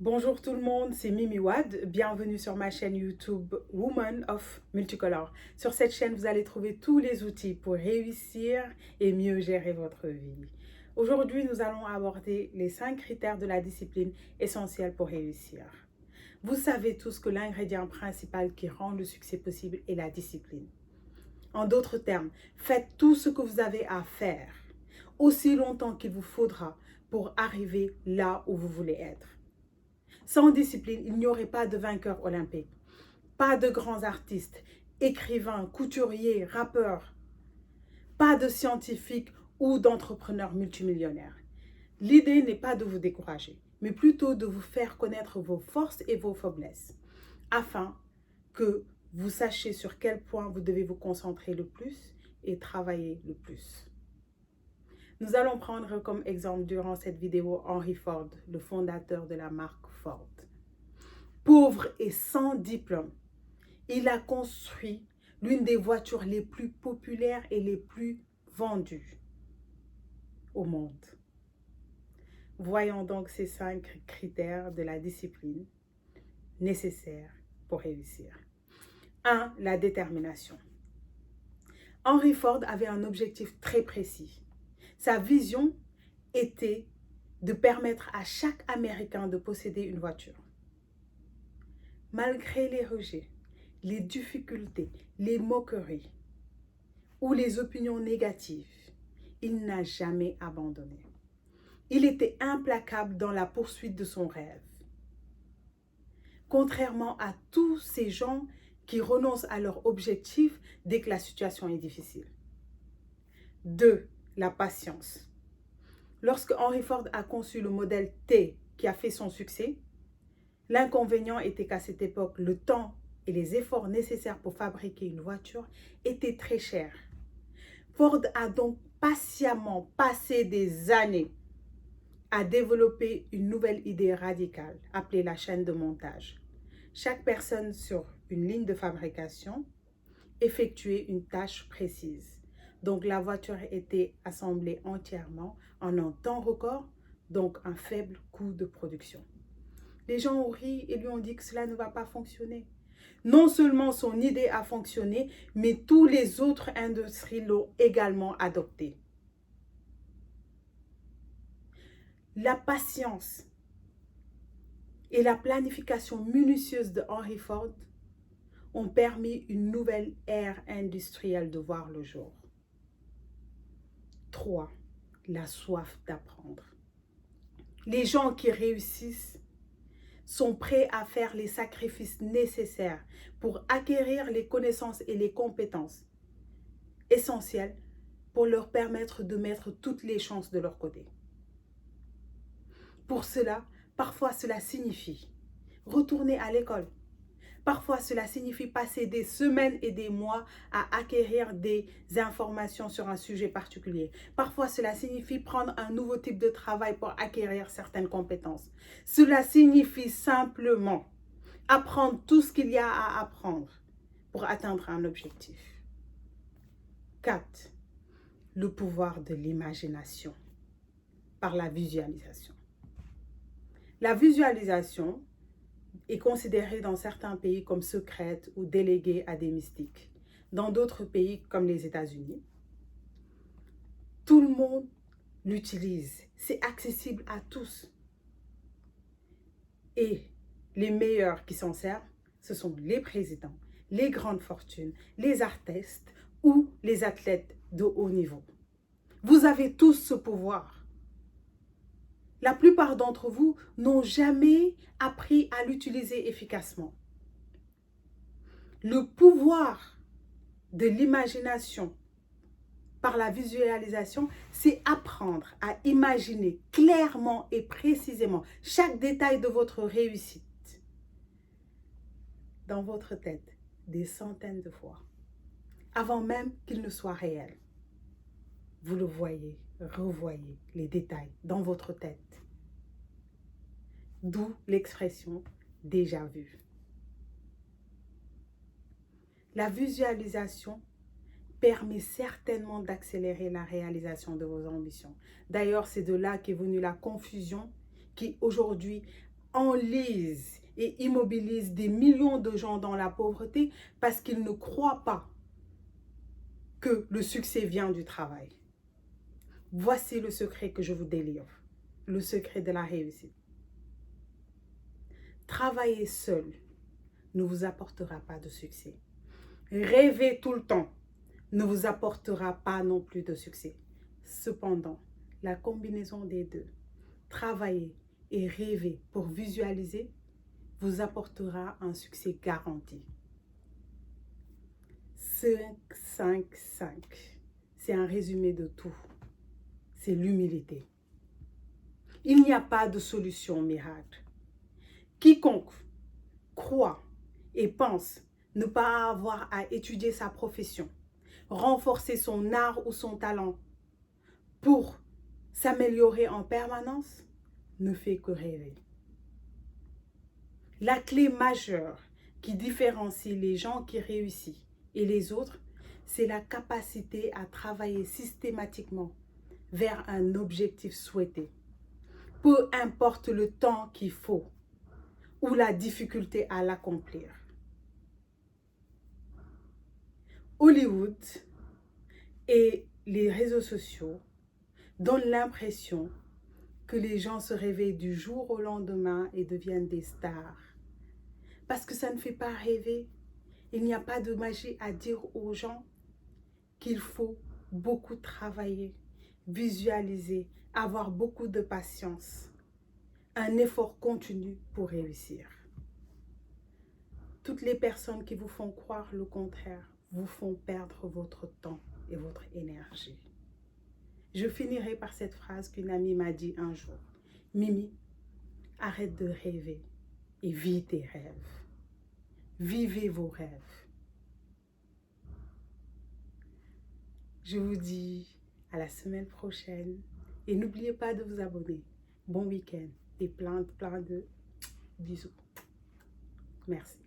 Bonjour tout le monde, c'est Mimi Wad. Bienvenue sur ma chaîne YouTube Woman of Multicolor. Sur cette chaîne, vous allez trouver tous les outils pour réussir et mieux gérer votre vie. Aujourd'hui, nous allons aborder les 5 critères de la discipline essentiels pour réussir. Vous savez tous que l'ingrédient principal qui rend le succès possible est la discipline. En d'autres termes, faites tout ce que vous avez à faire, aussi longtemps qu'il vous faudra pour arriver là où vous voulez être. Sans discipline, il n'y aurait pas de vainqueur olympique, pas de grands artistes, écrivains, couturiers, rappeurs, pas de scientifiques ou d'entrepreneurs multimillionnaires. L'idée n'est pas de vous décourager, mais plutôt de vous faire connaître vos forces et vos faiblesses, afin que vous sachiez sur quel point vous devez vous concentrer le plus et travailler le plus. Nous allons prendre comme exemple durant cette vidéo Henry Ford, le fondateur de la marque Ford. Pauvre et sans diplôme, il a construit l'une des voitures les plus populaires et les plus vendues au monde. Voyons donc ces 5 critères de la discipline nécessaires pour réussir. 1. La détermination. Henry Ford avait un objectif très précis. Sa vision était de permettre à chaque Américain de posséder une voiture. Malgré les rejets, les difficultés, les moqueries ou les opinions négatives, il n'a jamais abandonné. Il était implacable dans la poursuite de son rêve. Contrairement à tous ces gens qui renoncent à leur objectif dès que la situation est difficile. 2. La patience. Lorsque Henry Ford a conçu le modèle T qui a fait son succès, l'inconvénient était qu'à cette époque, le temps et les efforts nécessaires pour fabriquer une voiture étaient très chers. Ford a donc patiemment passé des années à développer une nouvelle idée radicale appelée la chaîne de montage. Chaque personne sur une ligne de fabrication effectuait une tâche précise. Donc la voiture était assemblée entièrement en un temps record, donc un faible coût de production. Les gens ont ri et lui ont dit que cela ne va pas fonctionner. Non seulement son idée a fonctionné, mais tous les autres industries l'ont également adoptée. La patience et la planification minutieuse de Henry Ford ont permis une nouvelle ère industrielle de voir le jour. 3. La soif d'apprendre. Les gens qui réussissent sont prêts à faire les sacrifices nécessaires pour acquérir les connaissances et les compétences essentielles pour leur permettre de mettre toutes les chances de leur côté. Pour cela, parfois cela signifie retourner à l'école. Parfois, cela signifie passer des semaines et des mois à acquérir des informations sur un sujet particulier. Parfois, cela signifie prendre un nouveau type de travail pour acquérir certaines compétences. Cela signifie simplement apprendre tout ce qu'il y a à apprendre pour atteindre un objectif. 4. Le pouvoir de l'imagination par la visualisation. La visualisation est considérée dans certains pays comme secrète ou déléguée à des mystiques. Dans d'autres pays, comme les États-Unis, tout le monde l'utilise. C'est accessible à tous. Et les meilleurs qui s'en servent, ce sont les présidents, les grandes fortunes, les artistes ou les athlètes de haut niveau. Vous avez tous ce pouvoir. La plupart d'entre vous n'ont jamais appris à l'utiliser efficacement. Le pouvoir de l'imagination par la visualisation, c'est apprendre à imaginer clairement et précisément chaque détail de votre réussite dans votre tête des centaines de fois, avant même qu'il ne soit réel. Vous le voyez, revoyez les détails dans votre tête. D'où l'expression déjà vu. La visualisation permet certainement d'accélérer la réalisation de vos ambitions. D'ailleurs, c'est de là qu'est venue la confusion qui aujourd'hui enlisent et immobilisent des millions de gens dans la pauvreté parce qu'ils ne croient pas que le succès vient du travail. Voici le secret que je vous délivre, le secret de la réussite. Travailler seul ne vous apportera pas de succès. Rêver tout le temps ne vous apportera pas non plus de succès. Cependant, la combinaison des deux, travailler et rêver pour visualiser, vous apportera un succès garanti. 5, 5, 5. C'est un résumé de tout. C'est l'humilité. Il n'y a pas de solution miracle. Quiconque croit et pense ne pas avoir à étudier sa profession, renforcer son art ou son talent pour s'améliorer en permanence, ne fait que rêver. La clé majeure qui différencie les gens qui réussissent et les autres, c'est la capacité à travailler systématiquement vers un objectif souhaité. Peu importe le temps qu'il faut ou la difficulté à l'accomplir. Hollywood et les réseaux sociaux donnent l'impression que les gens se réveillent du jour au lendemain et deviennent des stars. Parce que ça ne fait pas rêver. Il n'y a pas de magie à dire aux gens qu'il faut beaucoup travailler, visualiser, avoir beaucoup de patience, un effort continu pour réussir. Toutes les personnes qui vous font croire le contraire vous font perdre votre temps et votre énergie. Je finirai par cette phrase qu'une amie m'a dit un jour. Mimi, arrête de rêver et vis tes rêves. Vivez vos rêves. Je vous dis à la semaine prochaine et n'oubliez pas de vous abonner. Bon week-end et plein de bisous. Merci.